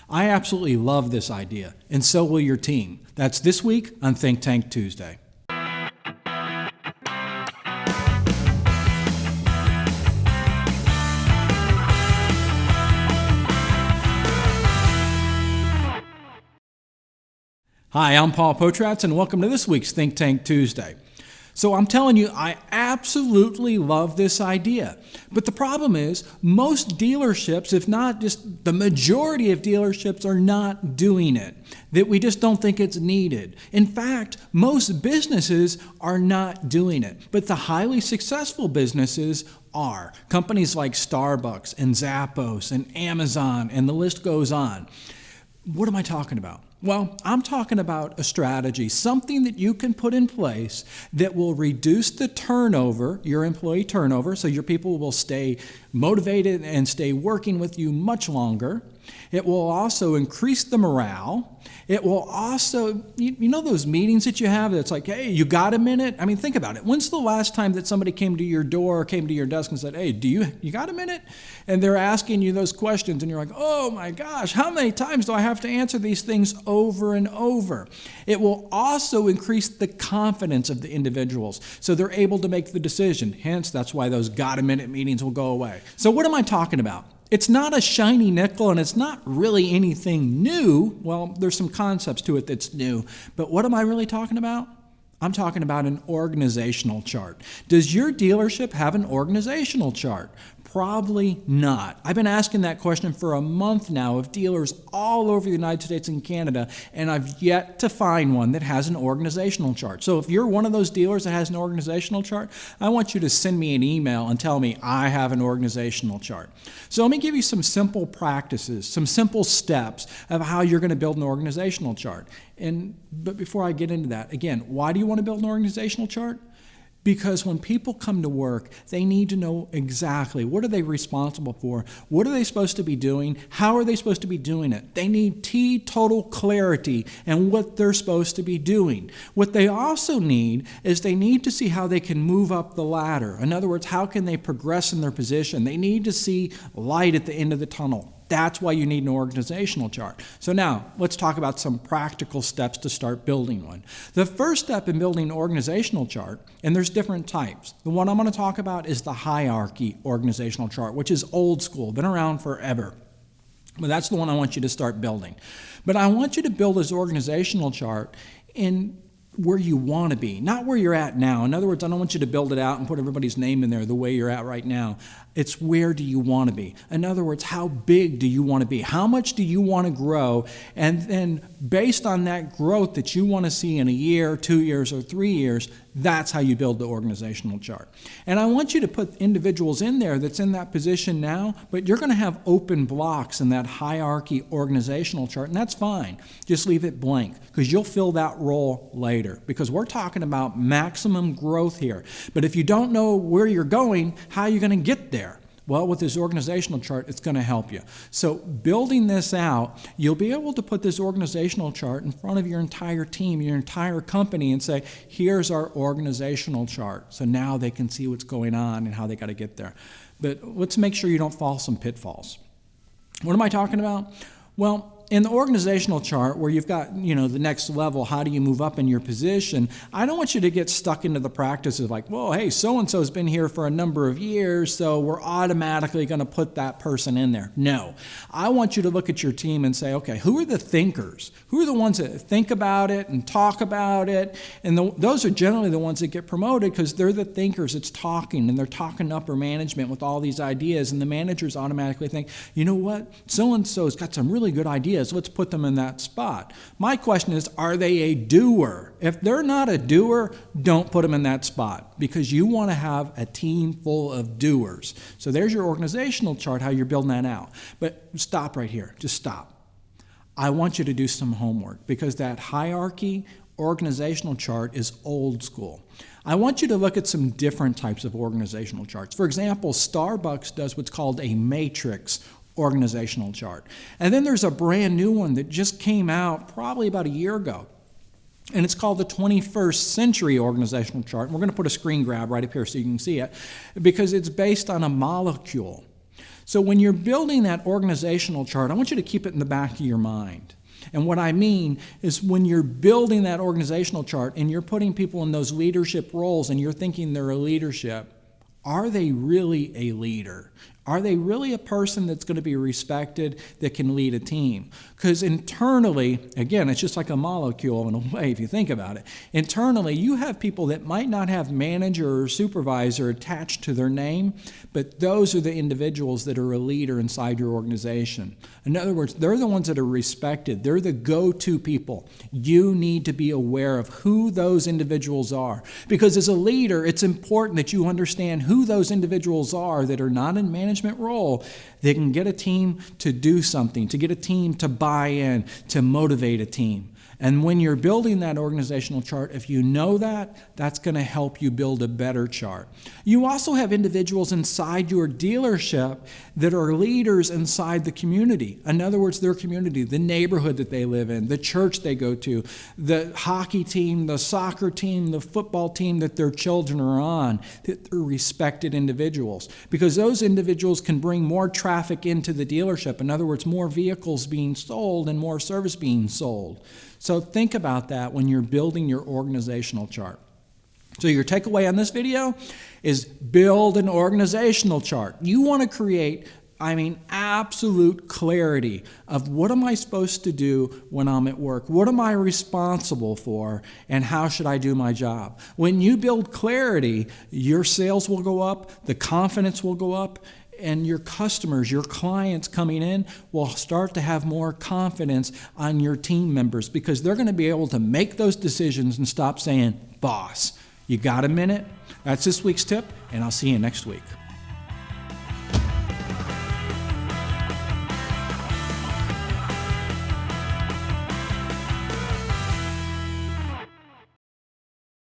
I absolutely love this idea, and so will your team. That's this week on Think Tank Tuesday. Hi, I'm Paul Potratz, and welcome to this week's Think Tank Tuesday. So I'm telling you, I absolutely love this idea. But the problem is, most dealerships, if not just the majority of dealerships, are not doing it. That we just don't think it's needed. In fact, most businesses are not doing it. But the highly successful businesses are. Companies like Starbucks and Zappos and Amazon, and the list goes on. What am I talking about? Well, I'm talking about a strategy, something that you can put in place that will reduce the turnover, your employee turnover, so your people will stay motivated and stay working with you much longer. It will also increase the morale. It will also, you know those meetings that you have that's like, hey, you got a minute? I mean, think about it. When's the last time that somebody came to your door or came to your desk and said, hey, you got a minute? And they're asking you those questions and you're like, oh my gosh, how many times do I have to answer these things over and over? It will also increase the confidence of the individuals so they're able to make the decision. Hence, that's why those got a minute meetings will go away. So what am I talking about? It's not a shiny nickel and it's not really anything new. Well, there's some concepts to it that's new. But what am I really talking about? I'm talking about an organizational chart. Does your dealership have an organizational chart? Probably not. I've been asking that question for a month now of dealers all over the United States and Canada, and I've yet to find one that has an organizational chart. So if you're one of those dealers that has an organizational chart, I want you to send me an email and tell me I have an organizational chart. So let me give you some simple practices, some simple steps of how you're going to build an organizational chart. But before I get into that, again, why do you want to build an organizational chart? Because when people come to work, they need to know exactly what are they responsible for, what are they supposed to be doing, how are they supposed to be doing it. They need total clarity in what they're supposed to be doing. What they also need is they need to see how they can move up the ladder. In other words, how can they progress in their position? They need to see light at the end of the tunnel. That's why you need an organizational chart. So now, let's talk about some practical steps to start building one. The first step in building an organizational chart, and there's different types. The one I'm going to talk about is the hierarchy organizational chart, which is old school, been around forever. But that's the one I want you to start building. But I want you to build this organizational chart in where you want to be, not where you're at now. In other words, I don't want you to build it out and put everybody's name in there the way you're at right now. It's where do you want to be? In other words, how big do you want to be? How much do you want to grow? And then based on that growth that you want to see in a year, 2 years, or 3 years, that's how you build the organizational chart. And I want you to put individuals in there that's in that position now, but you're going to have open blocks in that hierarchy organizational chart, and that's fine. Just leave it blank because you'll fill that role later because we're talking about maximum growth here. But if you don't know where you're going, how are you going to get there? Well, with this organizational chart, it's going to help you. So building this out, you'll be able to put this organizational chart in front of your entire team, your entire company, and say, here's our organizational chart. So now they can see what's going on and how they got to get there. But let's make sure you don't fall some pitfalls. What am I talking about? Well, in the organizational chart where you've got, the next level, how do you move up in your position? I don't want you to get stuck into the practice of like, well, hey, so-and-so's been here for a number of years, so we're automatically going to put that person in there. No. I want you to look at your team and say, okay, who are the thinkers? Who are the ones that think about it and talk about it? And those are generally the ones that get promoted because they're the thinkers. It's talking, and they're talking to upper management with all these ideas, and the managers automatically think, you know what? So-and-so's got some really good ideas. Let's put them in that spot. My question is, are they a doer? If they're not a doer, don't put them in that spot because you want to have a team full of doers. So there's your organizational chart, how you're building that out. But stop right here. Just stop. I want you to do some homework because that hierarchy organizational chart is old school. I want you to look at some different types of organizational charts. For example, Starbucks does what's called a matrix organizational chart. And then there's a brand new one that just came out probably about a year ago. And it's called the 21st Century Organizational Chart. And we're going to put a screen grab right up here so you can see it because it's based on a molecule. So when you're building that organizational chart, I want you to keep it in the back of your mind. And what I mean is when you're building that organizational chart and you're putting people in those leadership roles and you're thinking they're a leadership, are they really a leader? Are they really a person that's going to be respected that can lead a team? Because internally, again, it's just like a molecule in a way if you think about it. Internally, you have people that might not have manager or supervisor attached to their name, but those are the individuals that are a leader inside your organization. In other words, they're the ones that are respected. They're the go-to people. You need to be aware of who those individuals are. Because as a leader, it's important that you understand who those individuals are that are not in management role. They can get a team to do something, to get a team to buy in, to motivate a team. And when you're building that organizational chart, if you know that, that's going to help you build a better chart. You also have individuals inside your dealership that are leaders inside the community. In other words, their community, the neighborhood that they live in, the church they go to, the hockey team, the soccer team, the football team that their children are on, that they're respected individuals. Because those individuals can bring more traffic into the dealership. In other words, more vehicles being sold and more service being sold. So think about that when you're building your organizational chart. So your takeaway on this video is build an organizational chart. You want to create, absolute clarity of what am I supposed to do when I'm at work? What am I responsible for? And how should I do my job? When you build clarity, your sales will go up, the confidence will go up, and your customers, your clients coming in will start to have more confidence on your team members because they're going to be able to make those decisions and stop saying, boss. You got a minute? That's this week's tip, and I'll see you next week.